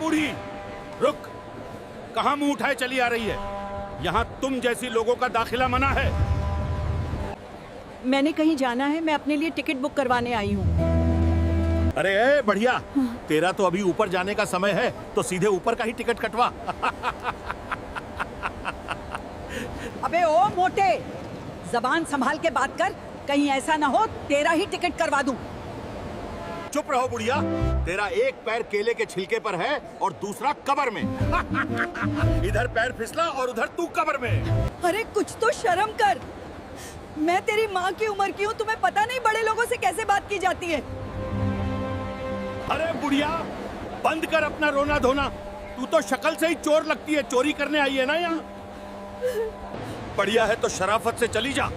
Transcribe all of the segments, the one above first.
बूढ़ी, रुक। कहाँ मुंह उठाए चली आ रही है? यहाँ तुम जैसी लोगों का दाखिला मना है। मैंने कहीं जाना है, मैं अपने लिए टिकट बुक करवाने आई हूँ। अरे बढ़िया, तेरा तो अभी ऊपर जाने का समय है, तो सीधे ऊपर का ही टिकट कटवा। अबे ओ मोटे, जबान संभाल के बात कर, कहीं ऐसा ना हो तेरा ही टिकट करवा दूं। चुप रहो बुढ़िया, तेरा एक पैर केले के छिलके पर है और दूसरा कब्र में। इधर पैर फिसला और उधर तू कब्र में। अरे कुछ तो शर्म कर, मैं तेरी माँ की उम्र की हूँ, तुम्हें पता नहीं बड़े लोगों से कैसे बात की जाती है। अरे बुढ़िया, बंद कर अपना रोना धोना। तू तो शक्ल से ही चोर लगती है, चोरी करने आई है ना यहाँ। बढ़िया है तो शराफत से चली जा,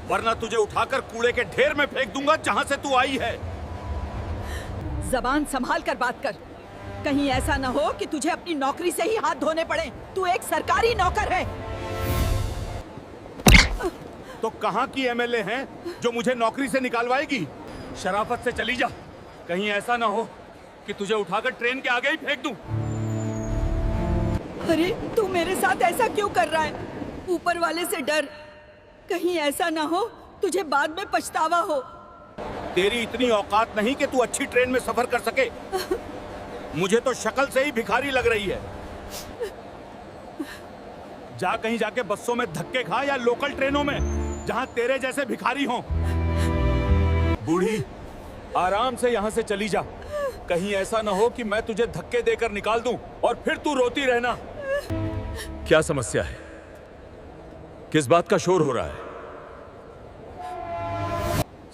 वरना तुझे उठाकर कूड़े के ढेर में फेंक दूंगा जहाँ से तू आई है। जबान संभाल कर बात कर, कहीं ऐसा ना हो कि तुझे अपनी नौकरी से ही हाथ धोने पड़े। तू एक सरकारी नौकर है। तो कहाँ की एमएलए हैं जो मुझे नौकरी से निकालवाएगी? शराफत से चली जा, कहीं ऐसा ना हो कि तुझे उठाकर ट्रेन के आगे ही फेंक दूं। अरे तू मेरे साथ ऐसा क्यों कर रहा है? ऊपर वाले से डर, कहीं ऐसा ना हो तुझे बाद में पछतावा हो। तेरी इतनी औकात नहीं कि तू अच्छी ट्रेन में सफर कर सके। मुझे तो शक्ल से ही भिखारी लग रही है। जा कहीं जाके बसों में धक्के खा या लोकल ट्रेनों में जहां तेरे जैसे भिखारी हों। बूढ़ी, आराम से यहाँ से चली जा, कहीं ऐसा ना हो कि मैं तुझे धक्के देकर निकाल दूं और फिर तू रोती रहना। क्या समस्या है? किस बात का शोर हो रहा है?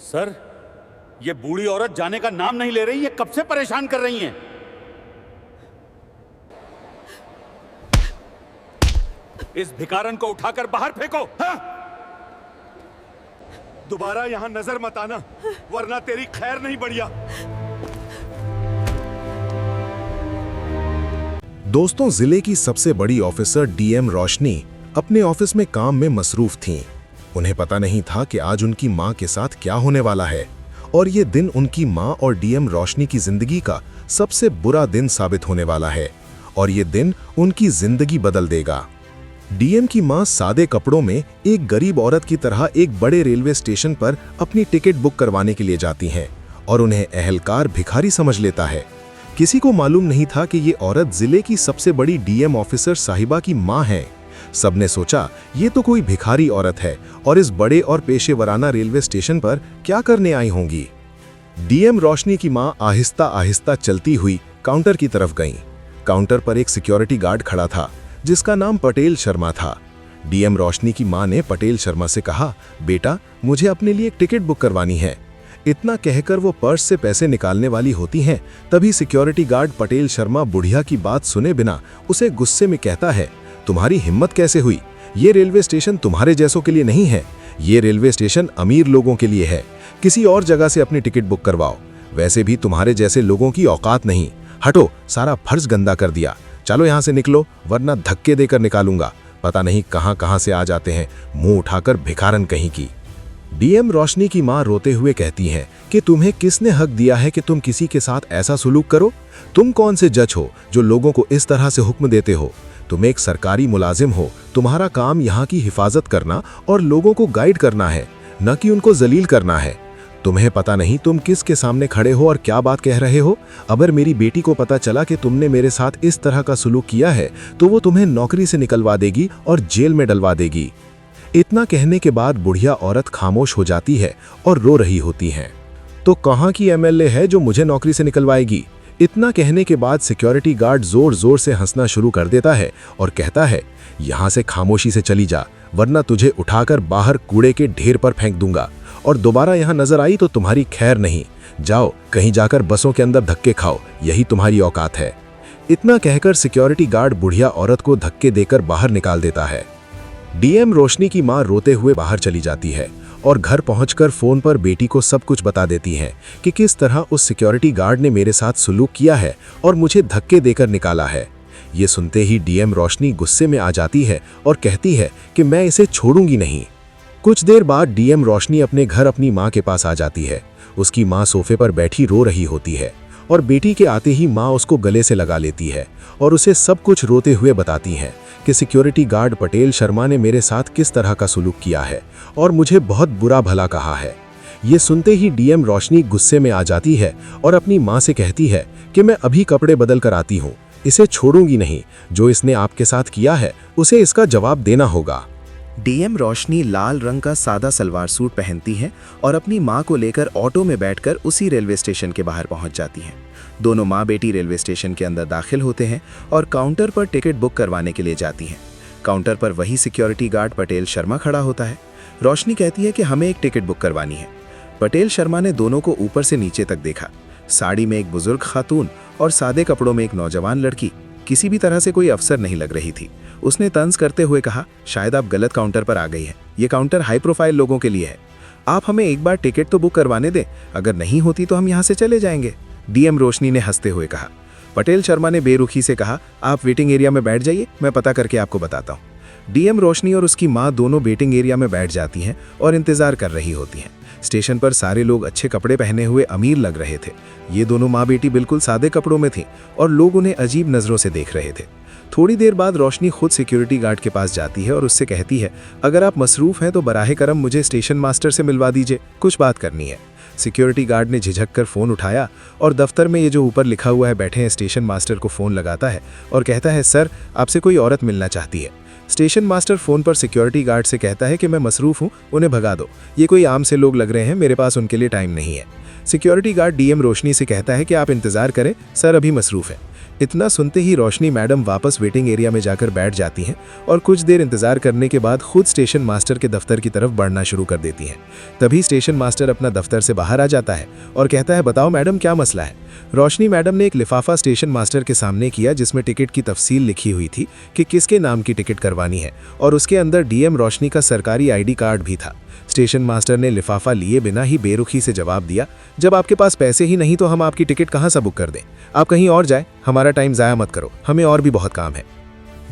सर, ये बूढ़ी औरत जाने का नाम नहीं ले रही है, कब से परेशान कर रही हैं। इस भिखारन को उठाकर बाहर फेंको। हाँ? दोबारा यहां नजर मत आना, वरना तेरी खैर नहीं बढ़िया। दोस्तों, जिले की सबसे बड़ी ऑफिसर डीएम रोशनी अपने ऑफिस में काम में मसरूफ थीं। उन्हें पता नहीं था कि आज उनकी मां के साथ क्या होने वाला है, और ये दिन उनकी मां और डीएम रोशनी की जिंदगी का सबसे बुरा दिन साबित होने वाला है, और ये दिन उनकी जिंदगी बदल देगा। डीएम की मां सादे कपड़ों में एक गरीब औरत की तरह एक बड़े रेलवे स्टेशन पर अपनी टिकट बुक करवाने के लिए जाती हैं, और उन्हें एहलकार भिखारी समझ लेता है। किसी को मालूम नहीं था कि ये औरत जिले की सबसे बड़ी डीएम ऑफिसर साहिबा की मां है। सबने सोचा ये तो कोई भिखारी औरत है और इस बड़े और पेशेवराना रेलवे स्टेशन पर क्या करने आई होंगी। डीएम रोशनी की मां आहिस्ता आहिस्ता चलती हुई काउंटर की तरफ गईं। काउंटर पर एक सिक्योरिटी गार्ड खड़ा था जिसका नाम पटेल शर्मा था। डीएम रोशनी की मां ने पटेल शर्मा से कहा, बेटा मुझे अपने लिए एक टिकट बुक करवानी है। इतना कहकर वो पर्स से पैसे निकालने वाली होती हैं, तभी सिक्योरिटी गार्ड पटेल शर्मा बुढ़िया की बात सुने बिना उसे गुस्से में कहता है, तुम्हारी हिम्मत कैसे हुई? ये रेलवे स्टेशन तुम्हारे जैसों के लिए नहीं है, ये रेलवे स्टेशन अमीर लोगों के लिए है। किसी और जगह से अपनी टिकट बुक करवाओ, वैसे भी तुम्हारे जैसे लोगों की औकात नहीं। हटो, सारा फर्ज गंदा कर दिया। चलो यहाँ से निकलो, वरना धक्के देकर निकालूंगा। पता नहीं कहां कहां से आ जाते हैं, मुंह उठाकर भिखारन कहीं की। डीएम रोशनी की मां रोते हुए कहती हैं कि तुम्हें किसने हक दिया है कि तुम किसी के साथ ऐसा सुलूक करो? तुम कौन से जज हो जो लोगों को इस तरह से हुक्म देते हो? तुम एक सरकारी मुलाजिम हो, तुम्हारा काम यहाँ की हिफाजत करना और लोगों को गाइड करना है, न कि उनको जलील करना है। तुम्हें पता नहीं तुम किसके सामने खड़े हो और क्या बात कह रहे हो? अगर मेरी बेटी को पता चला कि तुमने मेरे साथ इस तरह का सुलूक किया है तो वो तुम्हें नौकरी से निकलवा देगी और जेल में डलवा देगी। इतना कहने के बाद बुढ़िया औरत खामोश हो जाती है और रो रही होती है। तो कहाँ की एमएलए है जो मुझे नौकरी से निकलवाएगी? इतना कहने के बाद सिक्योरिटी गार्ड जोर जोर से हंसना शुरू कर देता है और कहता है, यहाँ से खामोशी से चली जा, वरना तुझे उठाकर बाहर कूड़े के ढेर पर फेंक दूंगा, और दोबारा यहाँ नजर आई तो तुम्हारी खैर नहीं। जाओ कहीं जाकर बसों के अंदर धक्के खाओ, यही तुम्हारी औकात है। इतना कहकर सिक्योरिटी गार्ड बुढ़िया औरत को धक्के देकर बाहर निकाल देता है। डीएम रोशनी की मां रोते हुए बाहर चली जाती है और घर पहुंचकर फोन पर बेटी को सब कुछ बता देती हैं कि किस तरह उस सिक्योरिटी गार्ड ने मेरे साथ सुलूक किया है और मुझे धक्के देकर निकाला है। ये सुनते ही डीएम रोशनी गुस्से में आ जाती है और कहती है कि मैं इसे छोड़ूंगी नहीं। कुछ देर बाद डीएम रोशनी अपने घर अपनी मां के पास आ जाती है। उसकी मां सोफे पर बैठी रो रही होती है और बेटी के आते ही माँ उसको गले से लगा लेती है और उसे सब कुछ रोते हुए बताती हैं कि सिक्योरिटी गार्ड पटेल शर्मा ने मेरे साथ किस तरह का सुलूक किया है और मुझे बहुत बुरा भला कहा है। ये सुनते ही डीएम रोशनी गुस्से में आ जाती है और अपनी माँ से कहती है कि मैं अभी कपड़े बदल कर आती हूँ, इसे छोड़ूंगी नहीं, जो इसने आपके साथ किया है उसे इसका जवाब देना होगा। डीएम रोशनी लाल रंग का सादा सलवार सूट पहनती है और अपनी मां को लेकर ऑटो में बैठकर उसी रेलवे स्टेशन के बाहर पहुंच जाती हैं। दोनों मां बेटी रेलवे स्टेशन के अंदर दाखिल होते हैं और काउंटर पर टिकट बुक करवाने के लिए जाती हैं। काउंटर पर वही सिक्योरिटी गार्ड पटेल शर्मा खड़ा होता है। रोशनी कहती है कि हमें एक टिकट बुक करवानी है। पटेल शर्मा ने दोनों को ऊपर से नीचे तक देखा। साड़ी में एक बुजुर्ग खातून और सादे कपड़ों में एक नौजवान लड़की किसी भी तरह से कोई अफसर नहीं लग रही थी। उसने तंज करते हुए कहा, शायद आप गलत काउंटर पर आ गई हैं। ये काउंटर हाई प्रोफाइल लोगों के लिए है। आप हमें एक बार टिकट तो बुक करवाने दें, अगर नहीं होती तो हम यहाँ से चले जाएंगे। डीएम रोशनी ने हंसते हुए कहा। पटेल शर्मा ने बेरुखी से कहा, आप वेटिंग एरिया में बैठ जाइए, मैं पता करके आपको बताता हूँ। डीएम रोशनी और उसकी माँ दोनों वेटिंग एरिया में बैठ जाती हैं और इंतजार कर रही होती हैं। स्टेशन पर सारे लोग अच्छे कपड़े पहने हुए अमीर लग रहे थे। ये दोनों माँ बेटी बिल्कुल सादे कपड़ों में थीं और लोग उन्हें अजीब नज़रों से देख रहे थे। थोड़ी देर बाद रोशनी खुद सिक्योरिटी गार्ड के पास जाती है और उससे कहती है, अगर आप मसरूफ़ हैं तो बराहे करम मुझे स्टेशन मास्टर से मिलवा दीजिए, कुछ बात करनी है। सिक्योरिटी गार्ड ने झिझक कर फ़ोन उठाया और दफ्तर में ये जो ऊपर लिखा हुआ है बैठे हैं स्टेशन मास्टर को फ़ोन लगाता है और कहता है, सर आपसे कोई औरत मिलना चाहती है। स्टेशन मास्टर फ़ोन पर सिक्योरिटी गार्ड से कहता है कि मैं मसरूफ़ हूँ, उन्हें भगा दो, ये कोई आम से लोग लग रहे हैं, मेरे पास उनके लिए टाइम नहीं है। सिक्योरिटी गार्ड डीएम रोशनी से कहता है कि आप इंतज़ार करें, सर अभी मसरूफ़ है। इतना सुनते ही रोशनी मैडम वापस वेटिंग एरिया में जाकर बैठ जाती हैं और कुछ देर इंतजार करने के बाद खुद स्टेशन मास्टर के दफ्तर की तरफ बढ़ना शुरू कर देती हैं। तभी स्टेशन मास्टर अपना दफ्तर से बाहर आ जाता है और कहता है, बताओ मैडम क्या मसला है। रोशनी मैडम ने एक लिफाफा स्टेशन मास्टर के सामने किया जिसमें टिकट की तफसील लिखी हुई थी कि किसके नाम की टिकट करवानी है और उसके अंदर डीएम रोशनी का सरकारी आईडी कार्ड भी था। स्टेशन मास्टर ने लिफाफा लिए बिना ही बेरुखी से जवाब दिया, जब आपके पास पैसे ही नहीं तो हम आपकी टिकट कहाँ से बुक कर दें, आप कहीं और जाएं, हमारा टाइम ज़ाया मत करो, हमें और भी बहुत काम है।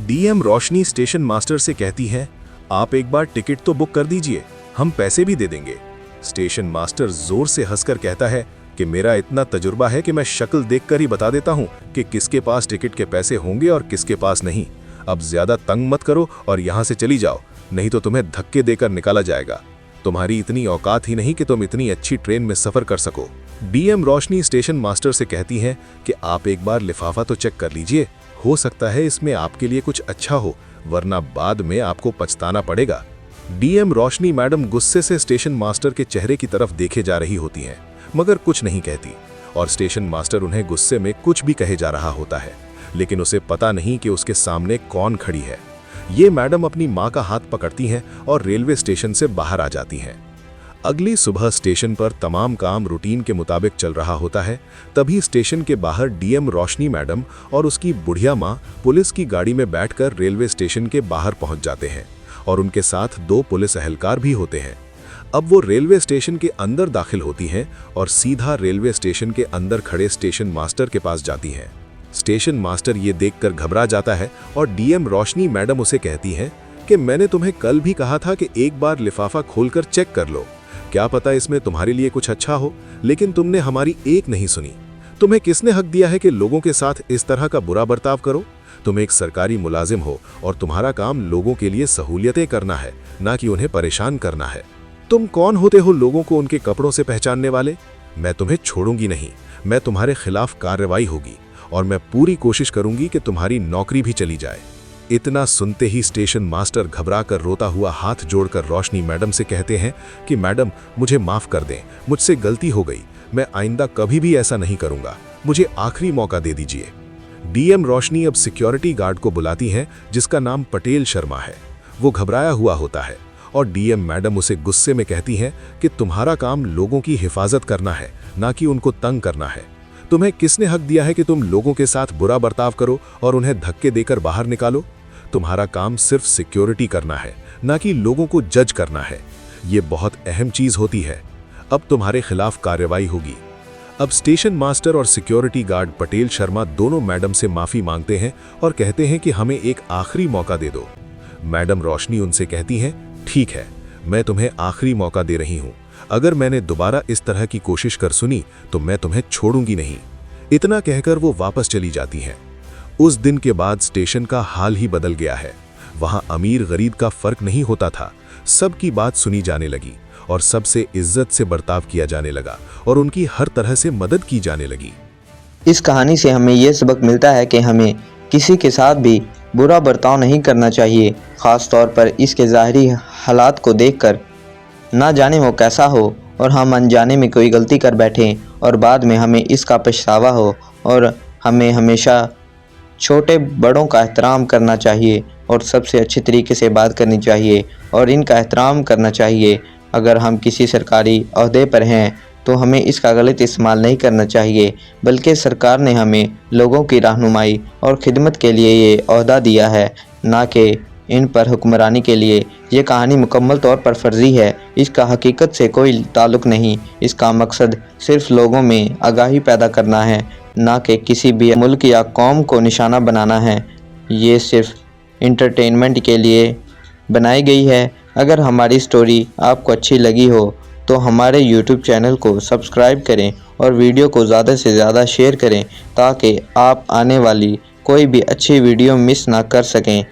डीएम रोशनी स्टेशन मास्टर से कहती है, आप एक बार टिकट तो बुक कर दीजिए, हम पैसे भी दे देंगे। स्टेशन मास्टर जोर से हंसकर कहता है कि मेरा इतना तजुर्बा है कि मैं शक्ल देखकर ही बता देता हूं कि किसके पास टिकट के पैसे होंगे और किसके पास नहीं। अब ज्यादा तंग मत करो और यहां से चली जाओ, नहीं तो तुम्हें धक्के देकर निकाला जाएगा। तुम्हारी इतनी औकात ही नहीं कि तुम इतनी अच्छी ट्रेन में सफर कर सको। डीएम रोशनी स्टेशन मास्टर से कहती हैं कि आप एक बार लिफाफा तो चेक कर लीजिए, हो सकता है इसमें आपके लिए कुछ अच्छा हो, वरना बाद में आपको पछताना पड़ेगा। डीएम रोशनी मैडम गुस्से से स्टेशन मास्टर के चेहरे की तरफ देखे जा रही होती हैं, मगर कुछ नहीं कहती और स्टेशन मास्टर उन्हें गुस्से में कुछ भी कहे जा रहा होता है, लेकिन उसे पता नहीं कि उसके सामने कौन खड़ी है। ये मैडम अपनी मां का हाथ पकड़ती हैं और रेलवे स्टेशन से बाहर आ जाती हैं। अगली सुबह स्टेशन पर तमाम काम रूटीन के मुताबिक चल रहा होता है। तभी स्टेशन के बाहर डीएम रोशनी मैडम और उसकी बुढ़िया मां पुलिस की गाड़ी में बैठकर रेलवे स्टेशन के बाहर पहुंच जाते हैं और उनके साथ 2 पुलिस एहलकार भी होते हैं। अब वो रेलवे स्टेशन के अंदर दाखिल होती हैं और सीधा रेलवे स्टेशन के अंदर खड़े स्टेशन मास्टर के पास जाती हैं। स्टेशन मास्टर ये देखकर घबरा जाता है और डीएम रोशनी मैडम उसे कहती हैं कि मैंने तुम्हें कल भी कहा था कि एक बार लिफाफा खोलकर चेक कर लो, क्या पता इसमें तुम्हारे लिए कुछ अच्छा हो, लेकिन तुमने हमारी एक नहीं सुनी। तुम्हें किसने हक दिया है कि लोगों के साथ इस तरह का बुरा बर्ताव करो? तुम एक सरकारी मुलाजिम हो और तुम्हारा काम लोगों के लिए सहूलियतें करना है, ना कि उन्हें परेशान करना है। तुम कौन होते हो लोगों को उनके कपड़ों से पहचानने वाले? मैं तुम्हें छोड़ूंगी नहीं, मैं तुम्हारे खिलाफ कार्रवाई होगी और मैं पूरी कोशिश करूंगी कि तुम्हारी नौकरी भी चली जाए। इतना सुनते ही स्टेशन मास्टर घबरा कर रोता हुआ हाथ जोड़कर रोशनी मैडम से कहते हैं कि मैडम मुझे माफ़ कर दें, मुझसे गलती हो गई, मैं आइंदा कभी भी ऐसा नहीं करूंगा, मुझे आखिरी मौका दे दीजिए। डीएम रोशनी अब सिक्योरिटी गार्ड को बुलाती हैं जिसका नाम पटेल शर्मा है। वो घबराया हुआ होता है और डीएम मैडम उसे गुस्से में कहती हैं कि तुम्हारा काम लोगों की हिफाजत करना है, ना कि उनको तंग करना है। तुम्हें किसने हक दिया है कि तुम लोगों के साथ बुरा बर्ताव करो और उन्हें धक्के देकर बाहर निकालो? तुम्हारा काम सिर्फ सिक्योरिटी करना है, ना कि लोगों को जज करना है। ये बहुत अहम चीज होती है। अब तुम्हारे खिलाफ कार्रवाई होगी। अब स्टेशन मास्टर और सिक्योरिटी गार्ड पटेल शर्मा दोनों मैडम से माफी मांगते हैं और कहते हैं कि हमें एक आखिरी मौका दे दो। मैडम रोशनी उनसे कहती हैं, ठीक है, मैं तुम्हें आखिरी मौका दे रही हूं। अगर मैंने दोबारा इस तरह की कोशिश कर सुनी तो मैं तुम्हें छोड़ूंगी नहीं। इतना कहकर वो वापस चली जाती हैं। उस दिन के बाद स्टेशन का हाल ही बदल गया है। वहां अमीर गरीब का फर्क नहीं होता था, सबकी बात सुनी जाने लगी और सबसे इज्जत से बर्ताव किया जाने लगा और उनकी हर तरह से मदद की जाने लगी। इस कहानी से हमें ये सबक मिलता है कि हमें किसी के साथ भी बुरा बर्ताव नहीं करना चाहिए, ख़ास तौर पर इसके ज़ाहिरी हालात को देखकर। ना जाने वो कैसा हो और हम अनजाने में कोई गलती कर बैठें और बाद में हमें इसका पछतावा हो। और हमें हमेशा छोटे बड़ों का एहतराम करना चाहिए और सबसे अच्छे तरीके से बात करनी चाहिए और इनका एहतराम करना चाहिए। अगर हम किसी सरकारी ओहदे पर हैं तो हमें इसका गलत इस्तेमाल नहीं करना चाहिए, बल्कि सरकार ने हमें लोगों की रहनुमाई और खिदमत के लिए ये ओहदा दिया है, ना कि इन पर हुक्मरानी के लिए। ये कहानी मुकम्मल तौर पर फर्जी है, इसका हकीकत से कोई ताल्लुक़ नहीं। इसका मकसद सिर्फ लोगों में आगाही पैदा करना है, ना कि किसी भी मुल्क या कौम को निशाना बनाना है। ये सिर्फ इंटरटेनमेंट के लिए बनाई गई है। अगर हमारी स्टोरी आपको अच्छी लगी हो तो हमारे YouTube चैनल को सब्सक्राइब करें और वीडियो को ज़्यादा से ज़्यादा शेयर करें ताकि आप आने वाली कोई भी अच्छी वीडियो मिस ना कर सकें।